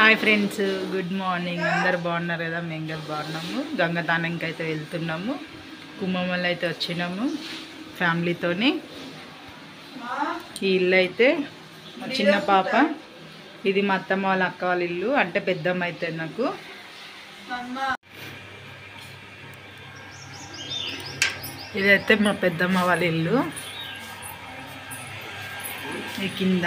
Hi friends, good morning. అందరు బాగున్నారు కదా? మేము కూడా బాగున్నాము. గంగతానంకి అయితే వెళ్తున్నాము. కుమ్మమ్మలు అయితే వచ్చినాము ఫ్యామిలీతోని. ఈ ఇల్లు అయితే మా చిన్న పాప, ఇది మా అత్తమ్మ వాళ్ళ అక్క వాళ్ళ ఇల్లు, అంటే పెద్దమ్మ అయితే నాకు. ఇదైతే మా పెద్దమ్మ వాళ్ళ ఇల్లు. ఈ కింద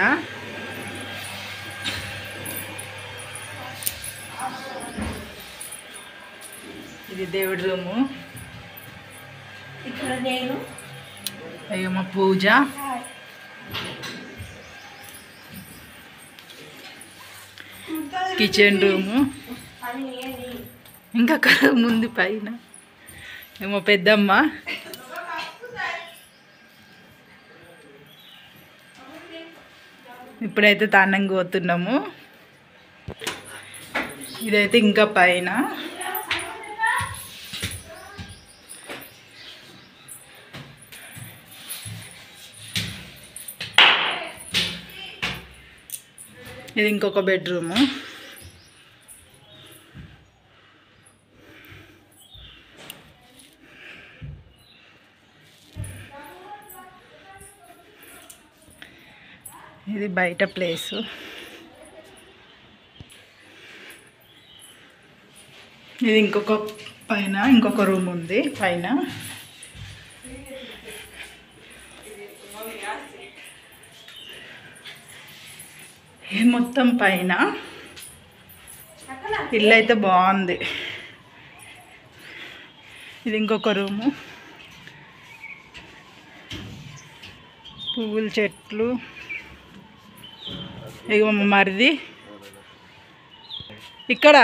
ఇది దేవుడి రూము. ఇక్కడ నేను అయ్యో మా పూజ. Kitchen room. ఇంకా ముందు పైన ఏమో పెద్దమ్మ. ఇప్పుడైతే తానంగా పోతున్నాము. ఇదైతే ఇంకా పైన. ఇది ఇంకొక బెడ్రూము. ఇది బయట ప్లేసు. ఇది ఇంకొక పైన ఇంకొక రూమ్ ఉంది పైన. ఇది మొత్తం పైన. ఇల్లు అయితే బాగుంది. ఇది ఇంకొక రూము. పువ్వుల చెట్లు. ఇగో మా మరిది ఇక్కడ.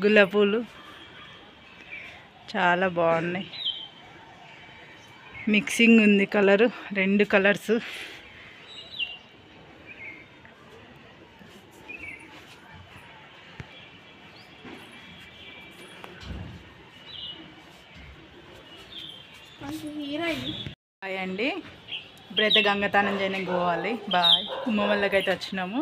గులాబీ పూలు చాలా బాగున్నాయి. మిక్సింగ్ ఉంది కలరు, 2 కలర్స్. బాయ్ అండి. ఇప్పుడైతే గంగతానం చేయడానికి పోవాలి. బాయ్. కుమ్మ వాళ్ళకైతే వచ్చినాము.